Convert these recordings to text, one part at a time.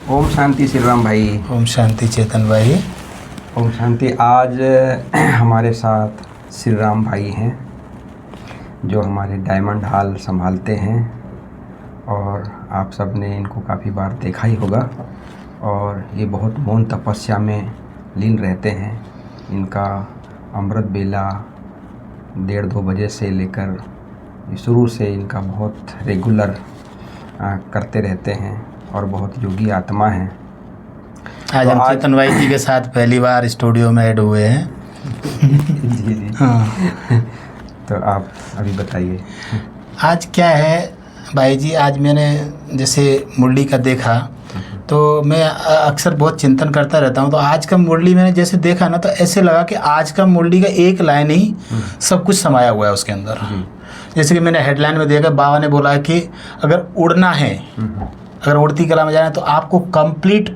ओम शांति श्री राम भाई। ओम शांति चेतन भाई। ओम शांति। आज हमारे साथ श्री राम भाई हैं जो हमारे डायमंड हॉल संभालते हैं और आप सब ने इनको काफ़ी बार देखा ही होगा और ये बहुत मौन तपस्या में लीन रहते हैं। इनका अमृत बेला 1:30-2 बजे से लेकर शुरू से इनका बहुत रेगुलर करते रहते हैं और बहुत योगी आत्मा हैं। आज हम चेतन भाई जी के साथ पहली बार स्टूडियो में ऐड हुए हैं। जी जी। हाँ। तो आप अभी बताइए आज क्या है भाई जी, आज मैंने जैसे मुरली का देखा तो मैं अक्सर बहुत चिंतन करता रहता हूँ। तो आज का मुरली मैंने जैसे देखा ना तो ऐसे लगा कि आज का मुरली का एक लाइन ही सब कुछ समाया हुआ है उसके अंदर। जैसे कि मैंने हेडलाइन में देखा, बाबा ने बोला कि अगर उड़ना है, अगर उड़ती कला में जाना है तो आपको कंप्लीट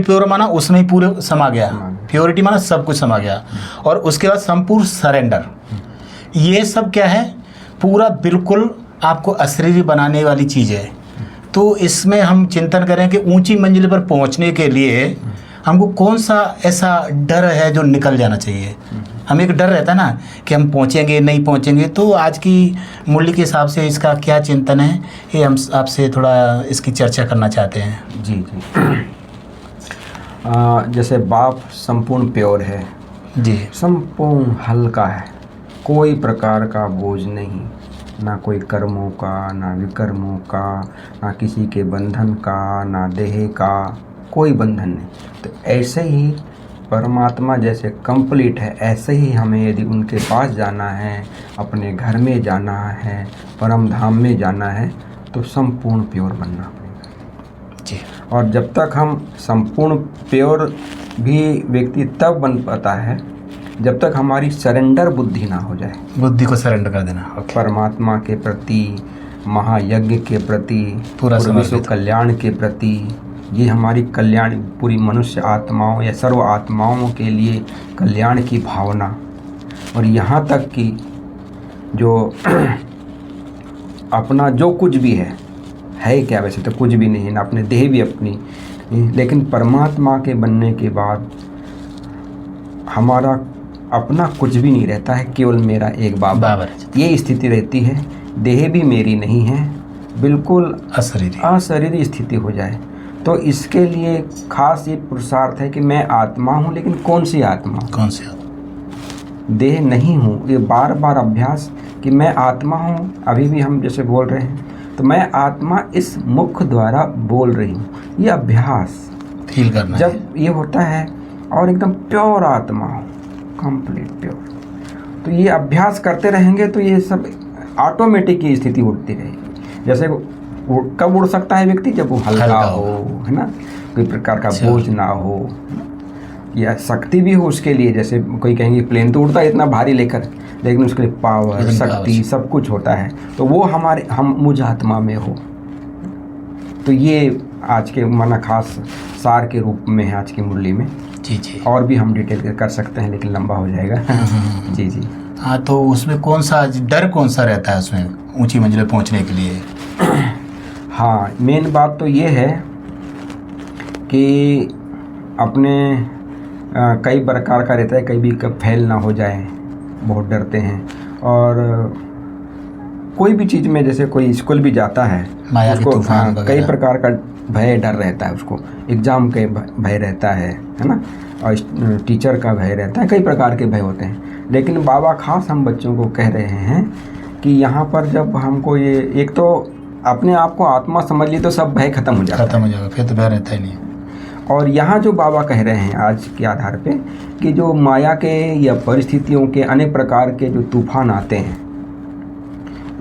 प्योर माना उसमें ही पूरे समा गया। प्योरिटी माना सब कुछ समा गया। और उसके बाद संपूर्ण सरेंडर। ये सब क्या है, पूरा बिल्कुल आपको अशरीरी बनाने वाली चीज़ है। तो इसमें हम चिंतन करें कि ऊंची मंजिल पर पहुंचने के लिए हमको कौन सा ऐसा डर है जो निकल जाना चाहिए। हमें एक डर रहता है ना कि हम पहुंचेंगे नहीं पहुंचेंगे। तो आज की मुरली के हिसाब से इसका क्या चिंतन है, ये हम आपसे थोड़ा इसकी चर्चा करना चाहते हैं। जी जी। जैसे बाप संपूर्ण प्योर है जी, संपूर्ण हल्का है, कोई प्रकार का बोझ नहीं, ना कोई कर्मों का, ना विकर्मों का, ना किसी के बंधन का, ना देह का, कोई बंधन नहीं। तो ऐसे ही परमात्मा जैसे कंप्लीट है, ऐसे ही हमें यदि उनके पास जाना है, अपने घर में जाना है, परम धाम में जाना है, तो संपूर्ण प्योर बनना पड़ेगा जी। और जब तक हम संपूर्ण प्योर भी व्यक्ति तब बन पाता है जब तक हमारी सरेंडर बुद्धि ना हो जाए। बुद्धि को सरेंडर कर देना। ओके। परमात्मा के प्रति, महायज्ञ के प्रति, पूरा विश्व कल्याण के प्रति, ये हमारी कल्याण पूरी मनुष्य आत्माओं या सर्व आत्माओं के लिए कल्याण की भावना। और यहाँ तक कि जो अपना जो कुछ भी है क्या, वैसे तो कुछ भी नहीं है ना, अपने देह भी अपनी, लेकिन परमात्मा के बनने के बाद हमारा अपना कुछ भी नहीं रहता है, केवल मेरा एक बाबा। ये स्थिति रहती है। देह भी मेरी नहीं है, बिल्कुल अशरीरी स्थिति हो जाए। तो इसके लिए खास ये पुरुषार्थ है कि मैं आत्मा हूँ, लेकिन कौन सी आत्मा, देह नहीं हूँ। ये बार बार अभ्यास कि मैं आत्मा हूँ। अभी भी हम जैसे बोल रहे हैं तो मैं आत्मा इस मुख द्वारा बोल रही हूँ। ये अभ्यास फील करना जब ये होता है और एकदम प्योर आत्मा हो, कंप्लीट प्योर, तो ये अभ्यास करते रहेंगे तो ये सब ऑटोमेटिक ये स्थिति उठती रहेगी। जैसे कब उड़ सकता है व्यक्ति, जब वो हल्का हो, है ना, कोई प्रकार का बोझ ना हो या शक्ति भी हो उसके लिए। जैसे कोई कहेंगे प्लेन तो उड़ता है इतना भारी लेकर, लेकिन उसके लिए पावर, शक्ति सब कुछ होता है। तो वो हम मुझ आत्मा में हो। तो ये आज के माना खास सार के रूप में है आज की मुरली में। जी जी। और भी हम डिटेल कर सकते हैं लेकिन लंबा हो जाएगा। जी जी। हाँ, तो उसमें कौन सा रहता है उसमें ऊंची मंजिल पहुंचने के लिए? हाँ, मेन बात तो ये है कि अपने कई प्रकार का रहता है, कहीं भी कब फेल ना हो जाए, बहुत डरते हैं। और कोई भी चीज़ में, जैसे कोई स्कूल भी जाता है, उसको कई प्रकार का भय डर रहता है, उसको एग्ज़ाम के भय रहता है ना, और टीचर का भय रहता है, कई प्रकार के भय होते हैं। लेकिन बाबा खास हम बच्चों को कह रहे हैं कि यहाँ पर जब हमको ये एक तो अपने आप को आत्मा समझ ली तो सब भय खत्म हो जाएगा, फिर तो भय रहता ही नहीं। और यहाँ जो बाबा कह रहे हैं आज के आधार पे कि जो माया के या परिस्थितियों के अनेक प्रकार के जो तूफान आते हैं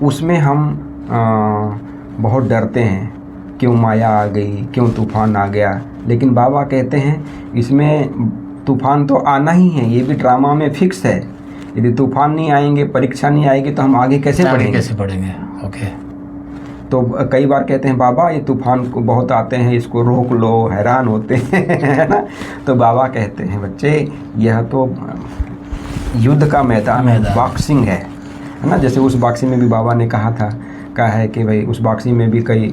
उसमें हम बहुत डरते हैं, क्यों माया आ गई, क्यों तूफान आ गया। लेकिन बाबा कहते हैं इसमें तूफान तो आना ही है, ये भी ड्रामा में फिक्स है। यदि तूफान नहीं आएंगे, परीक्षा नहीं आएगी तो हम आगे कैसे बढ़ेंगे। ओके। तो कई बार कहते हैं बाबा ये तूफान को बहुत आते हैं, इसको रोक लो, हैरान होते हैं, है ना। तो बाबा कहते हैं बच्चे यह तो युद्ध का मैदान, बॉक्सिंग है ना। जैसे उस बॉक्सिंग में भी बाबा ने कहा था का है कि भाई उस बॉक्सिंग में भी कई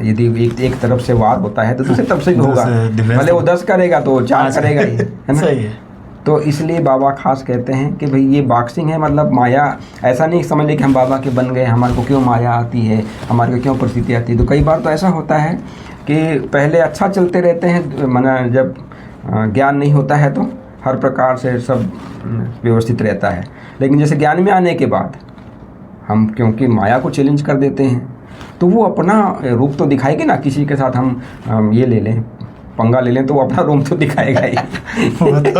यदि एक तरफ से वार होता है तो दूसरी तरफ से भी होगा, भले वो 10 करेगा तो 4 करेगा ही, है ना। सही है। तो इसलिए बाबा खास कहते हैं कि भाई ये बॉक्सिंग है, मतलब माया ऐसा नहीं समझ ले कि हम बाबा के बन गए, हमारे को क्यों माया आती है, हमारे को क्यों परिस्थिति आती है। तो कई बार तो ऐसा होता है कि पहले अच्छा चलते रहते हैं, माना जब ज्ञान नहीं होता है तो हर प्रकार से सब व्यवस्थित रहता है, लेकिन जैसे ज्ञान में आने के बाद हम क्योंकि माया को चैलेंज कर देते हैं तो वो अपना रूप तो दिखाएगी ना। किसी के साथ हम ये ले लें, पंगा ले लें, तो वो अपना रूप तो दिखाएगा ही वो तो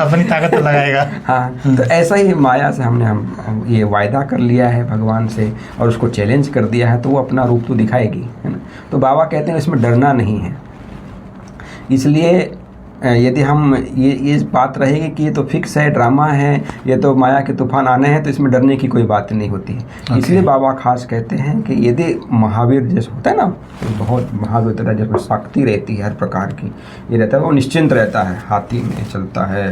अपनी ताकत तो लगाएगा। हाँ, तो ऐसा ही माया से हम ये वायदा कर लिया है भगवान से और उसको चैलेंज कर दिया है, तो वो अपना रूप तो दिखाएगी, है ना। तो बाबा कहते हैं इसमें डरना नहीं है। इसलिए यदि हम ये बात रहेगी कि ये तो फिक्स है, ड्रामा है, ये तो माया के तूफान आने हैं, तो इसमें डरने की कोई बात नहीं होती है। इसलिए बाबा खास कहते हैं कि यदि महावीर जैसे होता है ना, बहुत महावीर तरह जिसमें शक्ति रहती है हर प्रकार की, ये रहता है वो निश्चिंत रहता है, हाथी में चलता है,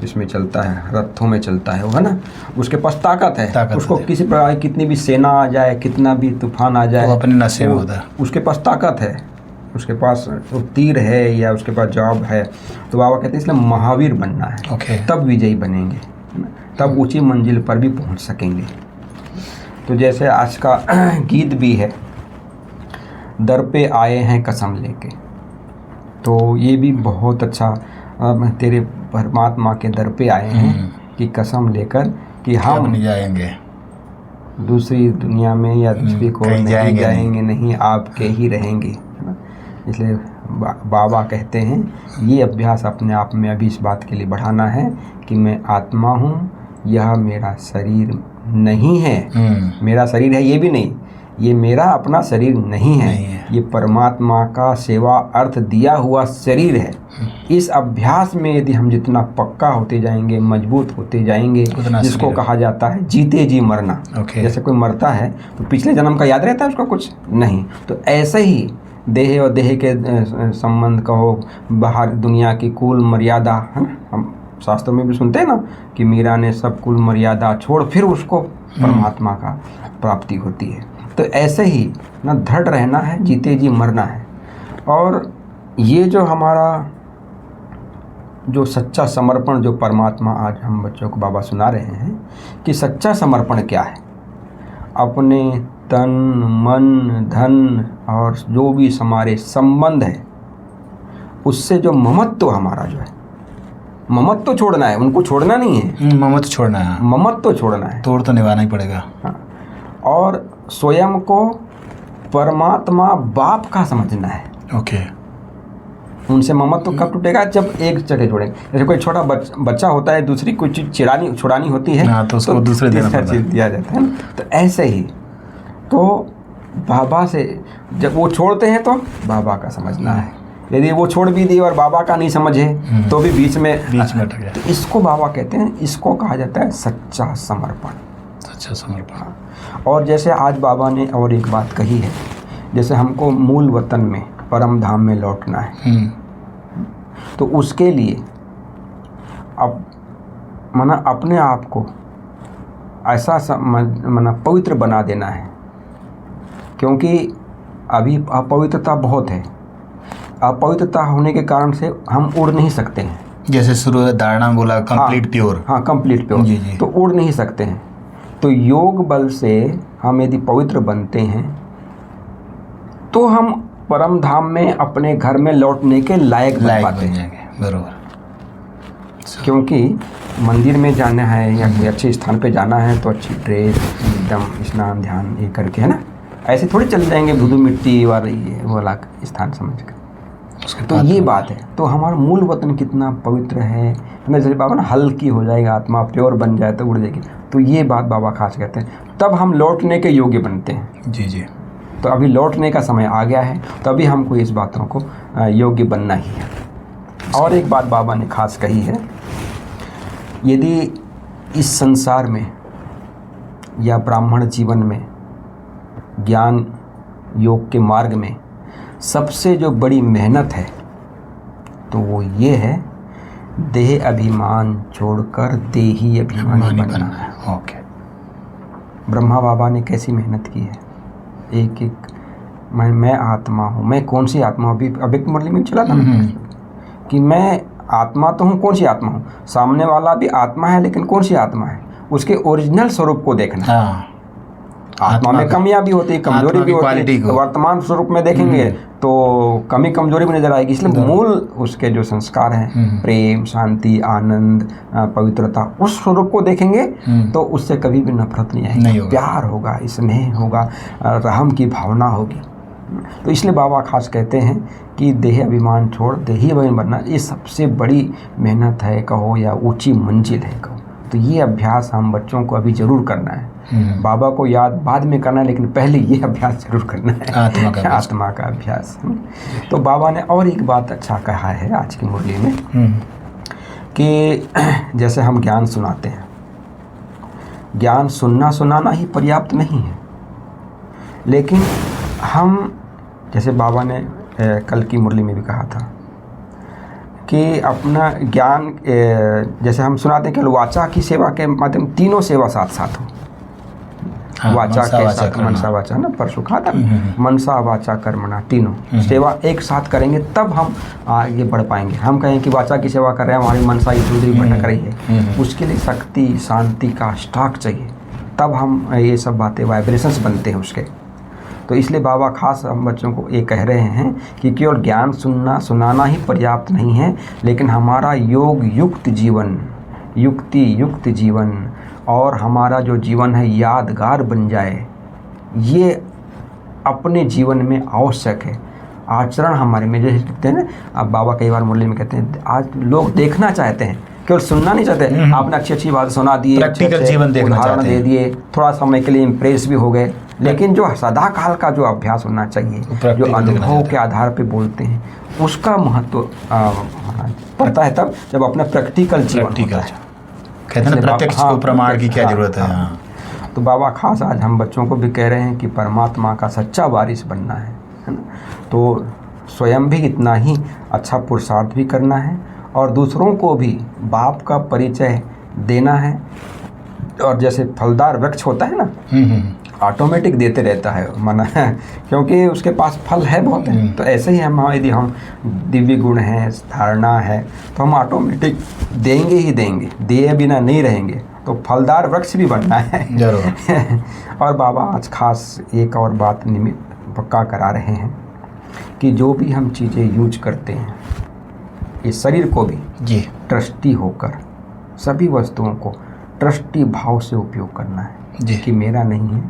इसमें चलता है, रथों में चलता है, वो है ना, उसके पास ताकत है, उसको किसी प्रकार कितनी भी सेना आ जाए, कितना भी तूफान आ जाए, वो अपने नशे में होता है, उसके पास ताकत है, उसके पास तीर है या उसके पास जॉब है। तो बाबा कहते हैं इसलिए महावीर बनना है, तब विजयी बनेंगे, तब ऊंची मंजिल पर भी पहुंच सकेंगे। तो जैसे आज का गीत भी है, दर पे आए हैं कसम लेके, तो ये भी बहुत अच्छा, तेरे परमात्मा के दर पे आए हैं कि कसम लेकर कि हम नहीं जाएंगे दूसरी दुनिया में या दूसरी को नहीं जाएंगे नहीं, आपके ही रहेंगे। इसलिए बाबा कहते हैं ये अभ्यास अपने आप में अभी इस बात के लिए बढ़ाना है कि मैं आत्मा हूँ, यह मेरा शरीर नहीं है, मेरा शरीर है ये भी नहीं, ये मेरा अपना शरीर नहीं है, ये परमात्मा का सेवा अर्थ दिया हुआ शरीर है। इस अभ्यास में यदि हम जितना पक्का होते जाएंगे, मजबूत होते जाएंगे, जिसको कहा जाता है जीते जी मरना। जैसे कोई मरता है तो पिछले जन्म का याद रहता है उसको कुछ नहीं, तो ऐसे ही देह और देह के संबंध कहो, बाहर दुनिया की कुल मर्यादा, है ना, हम शास्त्रों में भी सुनते हैं ना कि मीरा ने सब कुल मर्यादा छोड़ फिर उसको परमात्मा का प्राप्ति होती है। तो ऐसे ही ना दृढ़ रहना है, जीते जी मरना है। और ये जो हमारा जो सच्चा समर्पण जो परमात्मा आज हम बच्चों को बाबा सुना रहे हैं कि सच्चा समर्पण क्या है, अपने तन मन धन और जो भी हमारे संबंध है उससे जो ममत्व हमारा जो है, ममत्व छोड़ना है, उनको छोड़ना नहीं है, ममत्व छोड़ना है, ममत्व छोड़ना है, तोड़ तो निभाना ही पड़ेगा। हाँ, और स्वयं को परमात्मा बाप का समझना है। उनसे ममत्व कब टूटेगा, जब एक जगह जोड़ेंगे। जैसे कोई छोटा बच्चा होता है, दूसरी कोई चीज़ छुड़ानी होती है तो उसको दूसरे दिया जाता है ना। तो ऐसे ही तो बाबा से जब वो छोड़ते हैं तो बाबा का समझना है, यदि वो छोड़ भी दी और बाबा का नहीं समझे तो भी बीच में अटक गया। तो इसको बाबा कहते हैं, इसको कहा जाता है सच्चा समर्पण। सच्चा समर्पण। और जैसे आज बाबा ने और एक बात कही है, जैसे हमको मूल वतन में परम धाम में लौटना है, तो उसके लिए अब माना अपने आप को ऐसा माना पवित्र बना देना है, क्योंकि अभी अपवित्रता बहुत है। अपवित्रता होने के कारण से हम उड़ नहीं सकते हैं। जैसे शुरू धारणा में बोला कंप्लीट प्योर, हाँ कंप्लीट प्योर, तो उड़ नहीं सकते हैं। तो योग बल से हम यदि पवित्र बनते हैं तो हम परम धाम में अपने घर में लौटने के लायक बन पाते हैं। बरोबर। क्योंकि मंदिर में जाना है या कोई अच्छे स्थान पे जाना है तो अच्छी ड्रेस, एकदम स्नान ध्यान ये करके, है ना, ऐसे थोड़ी चल जाएंगे धुधु मिट्टी वाला स्थान समझ कर। तो ये बात है। तो हमारा मूल वतन कितना पवित्र है ना, जैसे बाबा ना हल्की हो जाएगा आत्मा, प्योर बन जाए तो उड़ जाएगी। तो ये बात बाबा खास कहते हैं, तब हम लौटने के योग्य बनते हैं। जी। तो अभी लौटने का समय आ गया है, तो अभी हमको इस बातों को योग्य बनना ही है। और एक बात बाबा ने खास कही है, यदि इस संसार में या ब्राह्मण जीवन में ज्ञान योग के मार्ग में सबसे जो बड़ी मेहनत है तो वो ये है, देह अभिमान छोड़कर देही अभिमानी बनना है। ब्रह्मा बाबा ने कैसी मेहनत की है, एक एक मैं आत्मा हूँ, मैं कौन सी आत्मा हूँ, अभी मुरली में चला था ना कि मैं आत्मा तो हूँ, कौन सी आत्मा हूँ, सामने वाला भी आत्मा है लेकिन कौन सी आत्मा है, उसके ओरिजिनल स्वरूप को देखना। हाँ, आत्मा में कमियां भी होती है, कमजोरी भी होती है, तो वर्तमान स्वरूप में देखेंगे तो कमी कमजोरी भी नजर आएगी। इसलिए मूल उसके जो संस्कार हैं, प्रेम, शांति, आनंद, पवित्रता, उस स्वरूप को देखेंगे तो उससे कभी भी नफरत नहीं आएगी, प्यार होगा, स्नेह होगा, रहम की भावना होगी। तो इसलिए बाबा खास कहते हैं कि देह अभिमान छोड़ देही अभिमान बनना, ये सबसे बड़ी मेहनत है कहो या ऊंची मंजिल है कहो। तो ये अभ्यास हम बच्चों को अभी जरूर करना है। बाबा को याद बाद में करना है, लेकिन पहले ये अभ्यास जरूर करना है, आत्मा का अभ्यास। तो बाबा ने और एक बात अच्छा कहा है आज की मुरली में कि जैसे हम ज्ञान सुनाते हैं, ज्ञान सुनना सुनाना ही पर्याप्त नहीं है, लेकिन हम जैसे बाबा ने कल की मुरली में भी कहा था कि अपना ज्ञान जैसे हम सुनाते हैं कि वाचा की सेवा के माध्यम तीनों सेवा साथ साथ हो। हाँ, वाचा के साथ मनसा वाचा ना परसों कहा था, मनसा वाचा कर्मणा तीनों सेवा एक साथ करेंगे तब हम आगे बढ़ पाएंगे। हम कहें कि वाचा की सेवा कर रहे हैं, हमारी मनसा इधर उधर भटक रही है, उसके लिए शक्ति शांति का स्टॉक चाहिए, तब हम ये सब बातें वाइब्रेशंस बनते हैं उसके। तो इसलिए बाबा खास हम बच्चों को ये कह रहे हैं कि केवल ज्ञान सुनना सुनाना ही पर्याप्त नहीं है, लेकिन हमारा योग युक्त जीवन, युक्ति युक्त जीवन और हमारा जो जीवन है यादगार बन जाए, ये अपने जीवन में आवश्यक है। आचरण हमारे में जैसे कहते हैं ना, अब बाबा कई बार मुरली में कहते हैं आज लोग देखना चाहते हैं, केवल सुनना नहीं चाहते। आपने अच्छी अच्छी बात सुना दी, प्रैक्टिकल जीवन देखना चाहते हैं, दे दिए, थोड़ा समय के लिए इम्प्रेस भी हो गए, लेकिन जो सदा काल का जो अभ्यास होना चाहिए, जो अनुभव के आधार पे बोलते हैं, उसका महत्व पड़ता है तब जब अपना प्रैक्टिकल जीवन होता है। कहते हैं प्रत्यक्ष को प्रमाण की क्या जरूरत है। तो बाबा खास आज हम बच्चों को भी कह रहे हैं कि परमात्मा का सच्चा वारिस बनना है ना, तो स्वयं भी इतना ही अच्छा पुरुषार्थ भी करना है और दूसरों को भी बाप का परिचय देना है। और जैसे फलदार वृक्ष होता है ना, ऑटोमेटिक देते रहता है मना क्योंकि उसके पास फल है बहुत है, तो ऐसे ही हम यदि हम दिव्य गुण हैं, धारणा है, तो हम ऑटोमेटिक देंगे ही देंगे, दिए बिना नहीं रहेंगे। तो फलदार वृक्ष भी बनना है जरूर। और बाबा आज खास एक और बात निमित्त पक्का करा रहे हैं कि जो भी हम चीज़ें यूज करते हैं, इस शरीर को भी जी ट्रस्टी होकर सभी वस्तुओं को ट्रस्टी भाव से उपयोग करना है जी, कि मेरा नहीं है,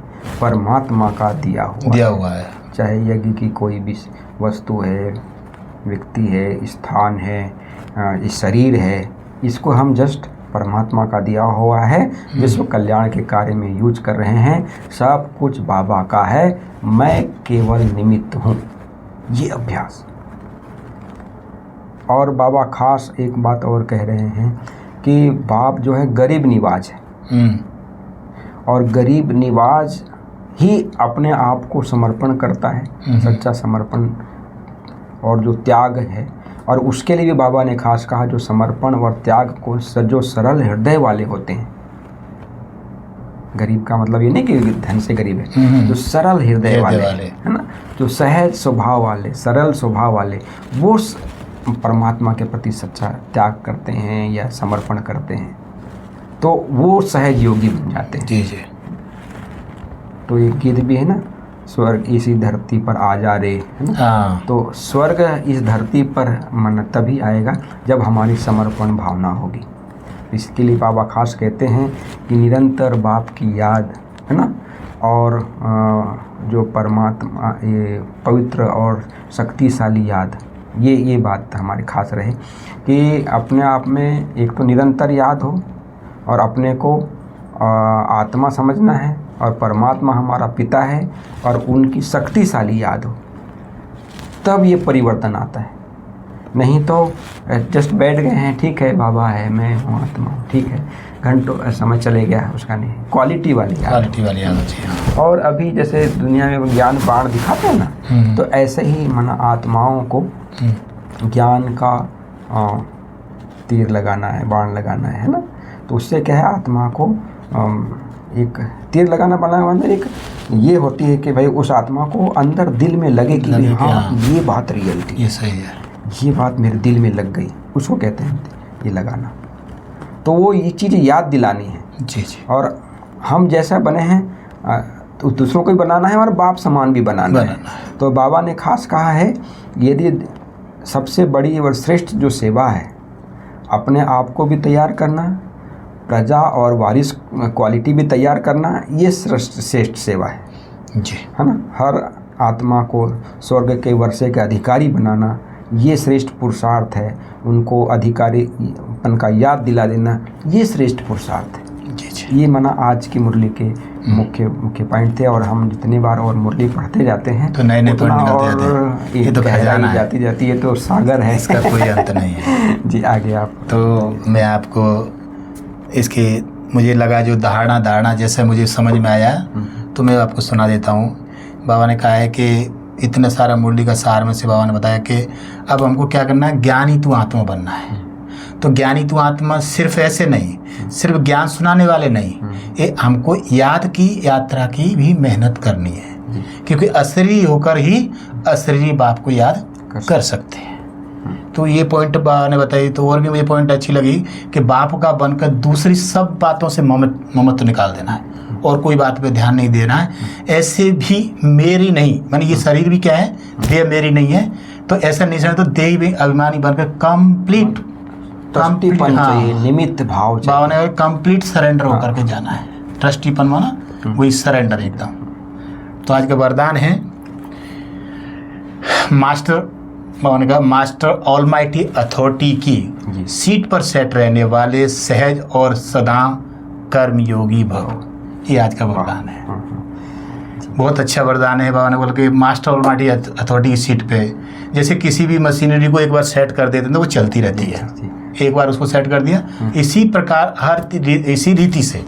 परमात्मा का दिया हुआ है। चाहे यज्ञ की कोई भी वस्तु है, व्यक्ति है, स्थान है, इस शरीर है, इसको हम जस्ट परमात्मा का दिया हुआ है, विश्व कल्याण के कार्य में यूज कर रहे हैं। सब कुछ बाबा का है, मैं केवल निमित्त हूँ, ये अभ्यास। और बाबा खास एक बात और कह रहे हैं कि बाप जो है गरीब निवाज है, और गरीब निवाज ही अपने आप को समर्पण करता है, सच्चा समर्पण और जो त्याग है। और उसके लिए भी बाबा ने खास कहा जो समर्पण और त्याग को जो सरल हृदय वाले होते हैं, गरीब का मतलब ये नहीं कि धन से गरीब है, जो सरल हृदय वाले है ना, जो सहज स्वभाव वाले, सरल स्वभाव वाले, वो परमात्मा के प्रति सच्चा त्याग करते हैं या समर्पण करते हैं, तो वो सहज योगी बन जाते हैं। जी जी। तो एक गीत भी है ना, स्वर्ग इसी धरती पर आ जा रे, है ना। हाँ। तो स्वर्ग इस धरती पर मन तभी आएगा जब हमारी समर्पण भावना होगी। इसके लिए बाबा खास कहते हैं कि निरंतर बाप की याद, है ना, और जो परमात्मा ये पवित्र और शक्तिशाली याद, ये बात हमारी खास रहे कि अपने आप में एक तो निरंतर याद हो और अपने को आत्मा समझना है और परमात्मा हमारा पिता है और उनकी शक्तिशाली याद हो, तब ये परिवर्तन आता है। नहीं तो जस्ट बैठ गए हैं, ठीक है बाबा है, मैं हूँ आत्मा हूँ, ठीक है, घंटों समय चले गया है, उसका नहीं, क्वालिटी वाली याद चाहिए। और अभी जैसे दुनिया में ज्ञान बाण दिखाते हैं ना, तो ऐसे ही मना आत्माओं को ज्ञान का तीर लगाना है, बाण लगाना है ना। तो उससे क्या है, आत्मा को एक तीर लगाना बना हुआ अंदर एक ये होती है कि भाई उस आत्मा को अंदर दिल में लगे कि हाँ ये बात रियल थी, ये सही है, ये बात मेरे दिल में लग गई, उसको कहते हैं ये लगाना। तो वो ये चीज़ याद दिलानी है। जी जी। और हम जैसा बने हैं तो दूसरों को भी बनाना है और बाप समान भी बनाना है। तो बाबा ने खास कहा है यदि सबसे बड़ी और श्रेष्ठ जो सेवा है अपने आप को भी तैयार करना, प्रजा और वारिस क्वालिटी भी तैयार करना, ये श्रेष्ठ सेवा है जी, है ना। हर आत्मा को स्वर्ग के वर्षे के अधिकारी बनाना ये श्रेष्ठ पुरुषार्थ है। उनको अधिकारीपन का याद दिला देना ये श्रेष्ठ पुरुषार्थ है। जी जी। ये माना आज की मुरली के मुख्य पॉइंट थे। और हम जितनी बार और मुरली पढ़ते जाते हैं तो नए नए पॉइंट निकलते जाते हैं। ये तो खजाना जाती जाती है, तो सागर है, इसका कोई अंत नहीं है। जी आगे आप। तो मैं आपको इसके मुझे लगा जो धारणा जैसे मुझे समझ में आया तो मैं आपको सुना देता हूँ। बाबा ने कहा है कि इतना सारा मुरली का सार में से बाबा ने बताया कि अब हमको क्या करना है, ज्ञानी तू आत्मा बनना है। तो ज्ञानी तू आत्मा सिर्फ ऐसे नहीं, सिर्फ ज्ञान सुनाने वाले नहीं, ये हमको याद की यात्रा की भी मेहनत करनी है, क्योंकि अशरीरी होकर ही अशरीरी बाप को याद कर सकते हैं। तो ये पॉइंट बाबा ने बताई। तो और भी मुझे पॉइंट अच्छी लगी कि बाप का बनकर दूसरी सब बातों से ममत्व निकाल देना है और कोई बात पे ध्यान नहीं देना है। ऐसे भी मेरी नहीं, माने ये शरीर भी क्या है, देह मेरी नहीं है, तो ऐसा नहीं समझ, तो देह भी अभिमानी बनकर कंप्लीट चाहिए, निमित्त भाव बाबा ने कंप्लीट सरेंडर होकर के जाना है। ट्रस्टीपन माना वही सरेंडर एकदम। तो आज का वरदान है मास्टर, बाबा ने कहा मास्टर ऑलमाइटी अथॉरिटी की सीट पर सेट रहने वाले सहज और सदा कर्मयोगी भव, ये आज का वरदान है। बहुत अच्छा वरदान है। बाबा ने बोला कि मास्टर ऑलमाइटी अथॉरिटी की सीट पे, जैसे किसी भी मशीनरी को एक बार सेट कर देते हैं तो वो चलती रहती है, एक बार उसको सेट कर दिया, इसी प्रकार इसी रीति से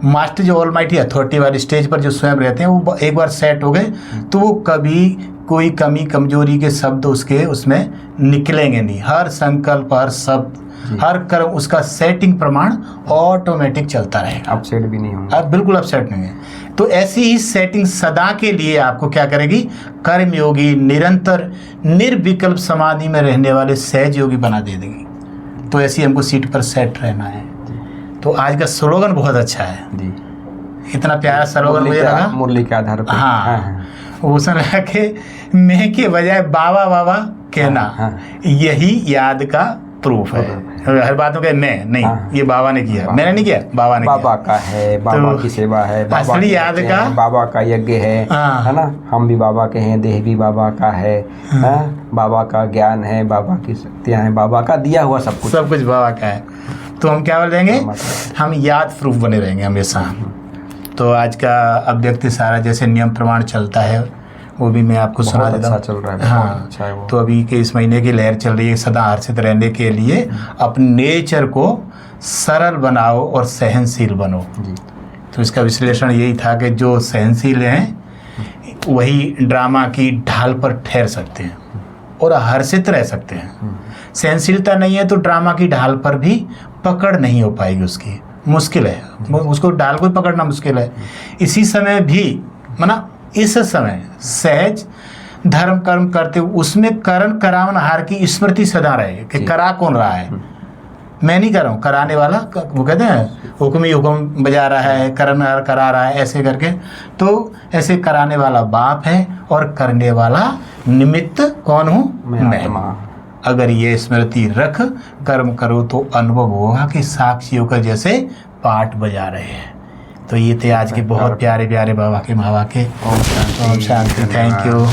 मास्टर जो ऑलमाइटी अथॉरिटी वाली स्टेज पर जो स्वयं रहते हैं वो एक बार सेट हो गए तो वो कभी कोई कमी कमजोरी के शब्द उसमें निकलेंगे नहीं। हर संकल्प, हर शब्द, हर कर्म उसका सेटिंग प्रमाण ऑटोमेटिक चलता रहेगा, अपसेट भी नहीं होगा, अब बिल्कुल अपसेट नहीं है। तो ऐसी ही सेटिंग सदा के लिए आपको क्या करेगी, कर्मयोगी, निरंतर निर्विकल्प समाधि में रहने वाले सहज योगी बना दे देगी। तो ऐसी हमको सीट पर सेट रहना है। तो आज का स्लोगन बहुत अच्छा है जी। इतना प्यारा स्लोगन मुझे लगा मुरली के आधार पर। हाँ, उसने लगा कि मैं के बजाय बाबा बाबा कहना यही याद का प्रूफ है। हर बात में मैं नहीं, ये बाबा ने किया, मैंने नहीं किया, बाबा ने बाबा का है, बाबा की सेवा है, बाबा असली याद का, बाबा का यज्ञ है ना। हम भी बाबा के हैं, देह भी बाबा का है, बाबा का ज्ञान है, बाबा की शक्तियाँ हैं, बाबा का दिया हुआ सब कुछ बाबा का है। तो हम क्या बोल देंगे, हम याद प्रूफ बने रहेंगे हमेशा। तो आज का अव्यक्त सारा जैसे नियम प्रमाण चलता है वो भी मैं आपको सुना देता हूँ। चल रहा है, हाँ, अच्छा है वो। तो अभी के इस महीने की लहर चल रही है, सदा हर्षित रहने के लिए अपने नेचर को सरल बनाओ और सहनशील बनो जी। तो इसका विश्लेषण यही था कि जो सहनशील हैं वही ड्रामा की ढाल पर ठहर सकते हैं और हर्षित रह सकते हैं। सहनशीलता नहीं है तो ड्रामा की ढाल पर भी पकड़ नहीं हो पाएगी, उसकी मुश्किल है, उसको ढाल को पकड़ना मुश्किल है। इसी समय भी माना इस समय सहज धर्म कर्म करते उसमें करण करावन हार की स्मृति सदा रहे कि करा कौन रहा है, मैं नहीं कर रहा हूँ, कराने वाला वो कहते हैं हुक्म ही हुक्म बजा रहा है, करण करा रहा है, ऐसे करके। तो ऐसे कराने वाला बाप है और करने वाला निमित्त कौन हूँ मैं। अगर ये स्मृति रख कर्म करो तो अनुभव होगा कि साक्षियों का जैसे पाठ बजा रहे हैं। तो ये थे आज के बहुत प्यारे प्यारे बाबा के मावा के। Om Shanti, thank you.